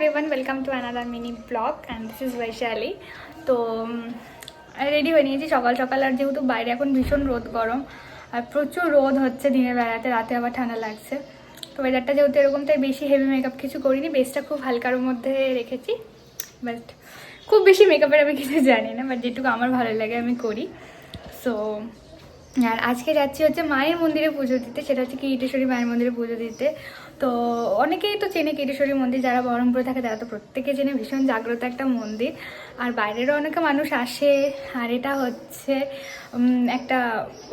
everyone, welcome to another mini vlog and this is Vaishali. তো ready হয়ে নিয়েছি সকাল সকাল, আর যেহেতু বাইরে এখন ভীষণ রোদ গরম আর প্রচুর রোদ হচ্ছে দিনের বেলাতে, রাতে আবার ঠান্ডা লাগছে। তো ওয়েদারটা যেহেতু এরকম, তাই বেশি হেভি মেকআপ কিছু করিনি, বেসটা খুব হালকার মধ্যে রেখেছি। বাট খুব বেশি মেকআপের আমি কিছু জানি না, বাট যেটুকু আমার ভালো লাগে আমি করি। সো আর আজকে যাচ্ছি হচ্ছে মায়ের মন্দিরে পুজো দিতে, সেটা হচ্ছে কিরিটেশ্বরী মায়ের মন্দিরে পুজো দিতে। তো অনেকেই তো চেনে কিরিটেশ্বরী মন্দির, যারা বহরমপুরে থাকে তারা তো প্রত্যেকে চেনে, ভীষণ জাগ্রত একটা মন্দির। আর বাইরেরও অনেকে মানুষ আসে, আর এটা হচ্ছে একটা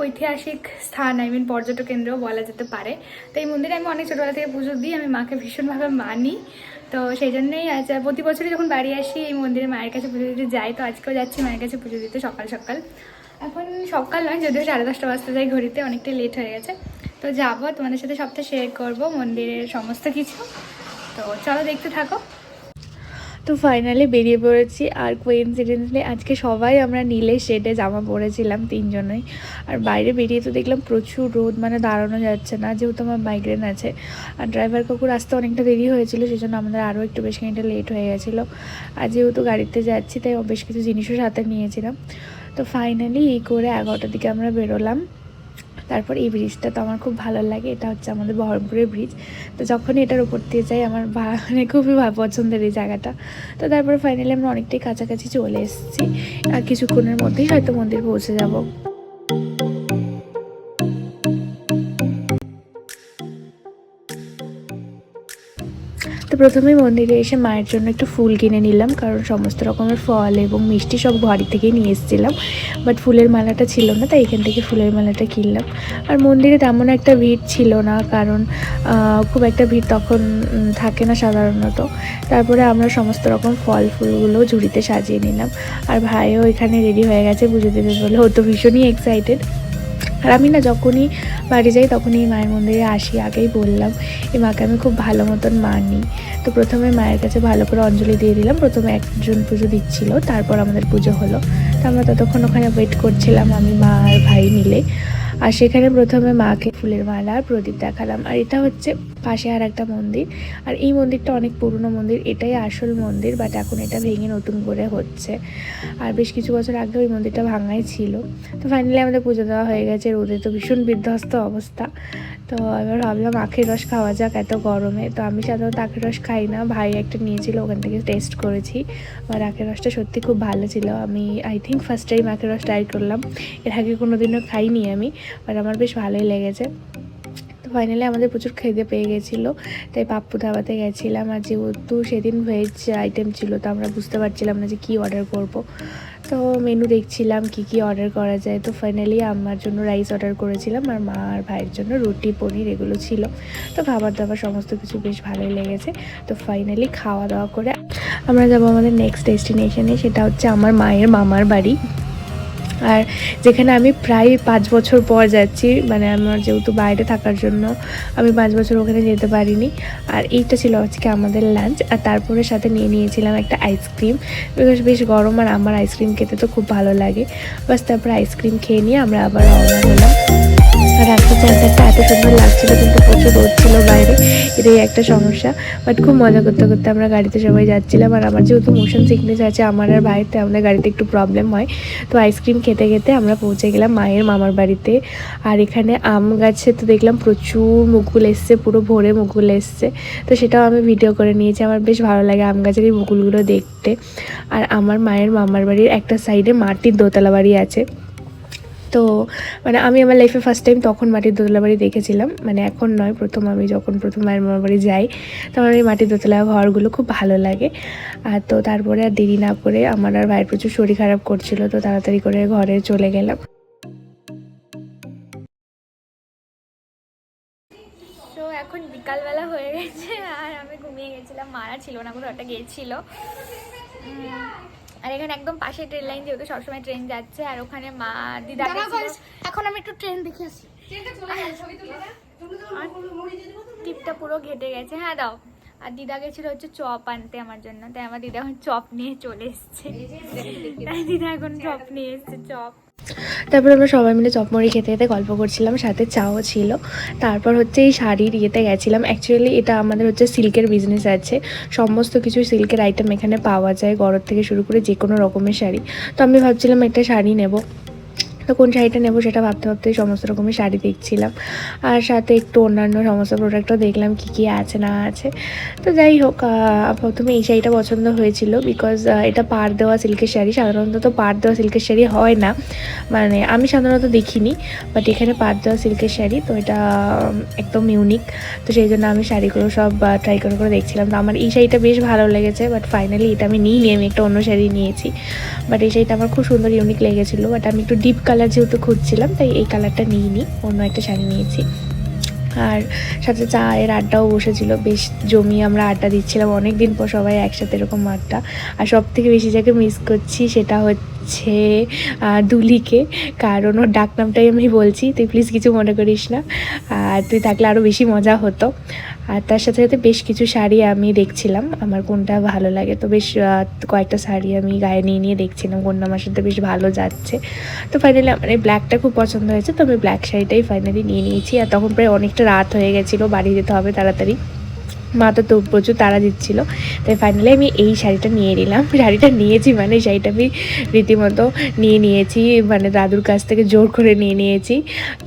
ঐতিহাসিক স্থান, পর্যটক কেন্দ্রও বলা যেতে পারে। তো এই মন্দিরে আমি অনেক ছোটোবেলা থেকে পুজো দিই, আমি মাকে ভীষণভাবে মানি। তো সেই জন্যই আজ প্রতি বছরই যখন বাড়ি আসি এই মন্দিরে মায়ের কাছে পুজো দিতে যাই। তো আজকেও যাচ্ছি মায়ের কাছে পুজো দিতে সকাল সকাল। এখন সকাল নয়, যদিও 10:30 বাজতে যাই, ঘড়িতে অনেকটাই লেট হয়ে গেছে। তো যাবো, তোমাদের সাথে সবটা শেয়ার করবো মন্দিরের সমস্ত কিছু। তো চলো দেখতে থাকো। তো ফাইনালি বেরিয়ে পড়েছি, আর কোইন্সিডেন্টলি আজকে সবাই আমরা নীলে শেডে জামা পরেছিলাম তিনজনেই। আর বাইরে বেরিয়ে তো দেখলাম প্রচুর রোদ, মানে দাঁড়ানো যাচ্ছে না, যেহেতু আমার মাইগ্রেন আছে। আর ড্রাইভার কাকুর আসতে অনেকটা দেরি হয়েছিল, সেই জন্য আমাদের আরও একটু বেশ খানিকটা লেট হয়ে গেছিলো। আর যেহেতু গাড়িতে যাচ্ছি তাই বেশ কিছু জিনিসও সাথে নিয়েছিলাম। তো ফাইনালি এই করে 11টার দিকে আমরা বেরোলাম। তারপর এই ব্রিজটা তো আমার খুব ভালো লাগে, এটা হচ্ছে আমাদের বহরমপুরের ব্রিজ। তো যখনই এটার উপর দিয়ে যাই আমার মানে খুবই পছন্দের এই জায়গাটা। তো তারপরে ফাইনালি আমরা অনেকটাই কাছাকাছি চলে এসেছি, আর কিছুক্ষণের মধ্যেই হয়তো মন্দির পৌঁছে যাব। তো প্রথমেই মন্দিরে এসে মায়ের জন্য একটু ফুল কিনে নিলাম, কারণ সমস্ত রকমের ফল এবং মিষ্টি সব বাড়ি থেকেই নিয়ে এসেছিলাম। বাট ফুলের মালাটা ছিল না, তাই এখান থেকে ফুলের মালাটা কিনলাম। আর মন্দিরে তেমন একটা ভিড় ছিল না, কারণ খুব একটা ভিড় তখন থাকে না সাধারণত। তারপরে আমরা সমস্ত রকম ফল ফুলগুলো ঝুড়িতে সাজিয়ে নিলাম। আর ভাইও এখানে রেডি হয়ে গেছে পুজো দেবে বলে, ও তো ভীষণই এক্সাইটেড। আর আমি না যখনই বাড়ি যাই তখনই মায়ের মন্দিরে আসি, আগেই বললাম এই মাকে আমি খুব ভালো মতন মানি। তো প্রথমে মায়ের কাছে ভালো করে অঞ্জলি দিয়ে দিলাম, প্রথমে একজন পুজো দিচ্ছিল, তারপর আমাদের পুজো হলো। তো আমরা ততক্ষণ ওখানে ওয়েট করছিলাম, আমি মা আর ভাই মিলে। আর সেখানে প্রথমে মাকে ফুলের মালা আর প্রদীপ দেখালাম। আর এটা হচ্ছে পাশে আর একটা মন্দির, আর এই মন্দিরটা অনেক পুরনো মন্দির, এটাই আসল মন্দির, বাট এখন এটা ভেঙে নতুন করে হচ্ছে। আর বেশ কিছু বছর আগে ওই মন্দিরটা ভাঙাই ছিল। তো ফাইনালি আমাদের পুজো দেওয়া হয়ে গেছে, রোদে তো ভীষণ বিধ্বস্ত অবস্থা। তো এবার ভাবলাম আখের রস খাওয়া যাক এত গরমে। তো আমি সাধারণত আখের রস খাই না, ভাই একটা নিয়েছিল, ওখান থেকে টেস্ট করেছি। আর আখের রসটা সত্যি খুব ভালো ছিল। আমি আই থিঙ্ক ফার্স্ট টাইম আখের রস ট্রাই করলাম, এর আগে কোনো দিনও খাইনি আমি, বাট আমার বেশ ভালোই লেগেছে। তো ফাইনালি আমাদের প্রচুর খিদে পেয়ে গেছিলো, তাই পাপ্পু ধাবাতে গেছিলাম। আর যেহেতু সেদিন ভেজ আইটেম ছিল, তো আমরা বুঝতে পারছিলাম না যে কী অর্ডার করব। তো মেনু দেখছিলাম কি কি অর্ডার করা যায়। তো ফাইনালি আমার জন্য রাইস অর্ডার করেছিলাম, আর মা আর ভাইয়ের জন্য রুটি পনির এগুলো ছিল। তো খাবার দাবার সমস্ত কিছু বেশ ভালোই লেগেছে। তো ফাইনালি খাওয়া দাওয়া করে আমরা যাবো আমাদের নেক্সট ডেস্টিনেশনে, সেটা হচ্ছে আমার মায়ের মামার বাড়ি। আর যেখানে আমি প্রায় 5 বছর পর যাচ্ছি, মানে আমার যেহেতু বাইরে থাকার জন্য আমি 5 বছর ওখানে যেতে পারিনি। আর এইটা ছিল আজকে আমাদের লাঞ্চ। আর তারপরে সাথে নিয়েছিলাম একটা আইসক্রিম, বিকজ বেশ গরম আর আমার আইসক্রিম খেতে তো খুব ভালো লাগে। বাস তারপর আইসক্রিম খেয়ে নিয়ে আমরা আবার রওনা হলাম। আর রাস্তার চারধারটা এত সুন্দর লাগছিলো, কিন্তু প্রচুর রোদ ছিল বাইরে, এটাই একটা সমস্যা। বাট খুব মজা করতে করতে আমরা গাড়িতে সবাই যাচ্ছিলাম। আর আমার যেহেতু মোশন সিকনেস আছে আমার আর ভাইয়ের, তাই আমাদের গাড়িতে একটু প্রবলেম হয়। তো আইসক্রিম খেতে খেতে আমরা পৌঁছে গেলাম মায়ের মামার বাড়িতে। আর এখানে আম গাছে তো দেখলাম প্রচুর মুকুল এসছে, পুরো ভোরে মুকুল এসছে। তো সেটাও আমি ভিডিও করে নিয়েছি, আমার বেশ ভালো লাগে আম গাছের এই মুকুলগুলো দেখতে। আর আমার মায়ের মামার বাড়ির একটা সাইডে মাটির দোতলা বাড়ি আছে। তো মানে আমি আমার লাইফে ফার্স্ট টাইম তখন মাটির দোতলা বাড়ি দেখেছিলাম, মানে এখন নয়, আমি যখন প্রথম মায়ের মামার বাড়ি যাই তখন এই মাটির দোতলা ঘরগুলো খুব ভালো লাগে। আর তো তারপরে আর দেরি না করে, আমার আর ভাইয়ের প্রচুর শরীর খারাপ করছিল, তো তাড়াতাড়ি করে ঘরে চলে গেলাম। তো এখন বিকালবেলা হয়ে গেছে আর আমি ঘুমিয়ে গেছিলাম, মারা ছিল না, কোথাও একটা গিয়েছিল। আর এখানে একদম পাশে ট্রেন লাইন, যেহেতু সবসময় ট্রেন যাচ্ছে। আর ওখানে মা দিদা এখন আমি একটু ট্রেন দেখে আসি। টিপটা পুরো ঘেটে গেছে। হ্যাঁ দাও, আর দিদা গেছিল হচ্ছে চপ আনতে আমার জন্য, তাই আমার দিদা এখন চপ নিয়ে চলে এসছে। তাই দিদা এখন চপ নিয়ে এসছে, চপ। তারপর আমরা সবাই মিলে চপমুড়ি খেতে খেতে গল্প করছিলাম, সাথে চাও ছিল। তারপর হচ্ছে এই শাড়ির ইয়েতে গেছিলাম। অ্যাকচুয়ালি এটা আমাদের হচ্ছে সিল্কের বিজনেস আছে, সমস্ত কিছু সিল্কের আইটেম এখানে পাওয়া যায়, গড়র থেকে শুরু করে যে কোনো রকমের শাড়ি। তো আমি ভাবছিলাম একটা শাড়ি নেব, তো কোন শাড়িটা নেবো সেটা ভাবতে ভাবতেই সমস্ত রকমের শাড়ি দেখছিলাম, আর সাথে একটু অন্যান্য সমস্ত প্রোডাক্টও দেখলাম কী কী আছে না আছে। তো যাই হোক, প্রথমে এই শাড়িটা পছন্দ হয়েছিল, বিকজ এটা পাড় দেওয়া সিল্কের শাড়ি। সাধারণত তো পাড় দেওয়া সিল্কের শাড়ি হয় না, মানে আমি সাধারণত দেখিনি, বাট এখানে পাড় দেওয়া সিল্কের শাড়ি, তো এটা একদম ইউনিক। তো সেই জন্য আমি শাড়িগুলো সব ট্রাই করে করে দেখছিলাম। তো আমার এই শাড়িটা বেশ ভালো লেগেছে, বাট ফাইনালি এটা আমি নিইনি, আমি একটা অন্য শাড়ি নিয়েছি। বাট এই শাড়িটা আমার খুব সুন্দর ইউনিক লেগেছিলো, বাট আমি একটু ডিপ কালার যেহেতু খুঁজছিলাম, তাই এই কালারটা নিইনি, অন্য একটা শাড়ি নিয়েছি। আর সাথে চায়ের আড্ডাও বসেছিল, বেশ জমিয়ে আমরা আড্ডা দিচ্ছিলাম, অনেক দিন পর সবাই একসাথে এরকম আড্ডা। আর সব থেকে বেশি যাকে মিস করছি সেটা হচ্ছে দুলিকে, কারণ ওর ডাক নামটাই আমি বলছি, তুই প্লিজ কিছু মনে করিস না, আর তুই থাকলে আরও বেশি মজা হতো। আর তার সাথে সাথে বেশ কিছু শাড়ি আমি দেখছিলাম আমার কোনটা ভালো লাগে, তো বেশ কয়েকটা শাড়ি আমি গায়ে নিয়ে নিয়ে দেখছিলাম কোনটা আমার সাথে বেশ ভালো যাচ্ছে। তো ফাইনালি আমার এই ব্ল্যাকটা খুব পছন্দ হয়েছে, তো আমি ব্ল্যাক শাড়িটাই ফাইনালি নিয়ে নিয়েছি। আর তখন প্রায় অনেকটা রাত হয়ে গেছিলো, বাড়ি যেতে হবে তাড়াতাড়ি, মা তো প্রচুর তাড়া দিচ্ছিলো, তাই ফাইনালি আমি এই শাড়িটা নিয়ে নিলাম। শাড়িটা নিয়েছি মানে শাড়িটা আমি রীতিমতো নিয়েছি, মানে দাদুর কাছ থেকে জোর করে নিয়েছি।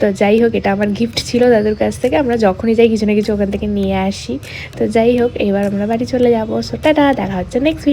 তো যাই হোক, এটা আমার গিফট ছিল দাদুর কাছ থেকে, আমরা যখনই যাই কিছু না কিছু ওখান থেকে নিয়ে আসি। তো যাই হোক, এবার আমরা বাড়ি চলে যাবো। সো টাটা, দেখা হচ্ছে নেক্সট ভিডিও।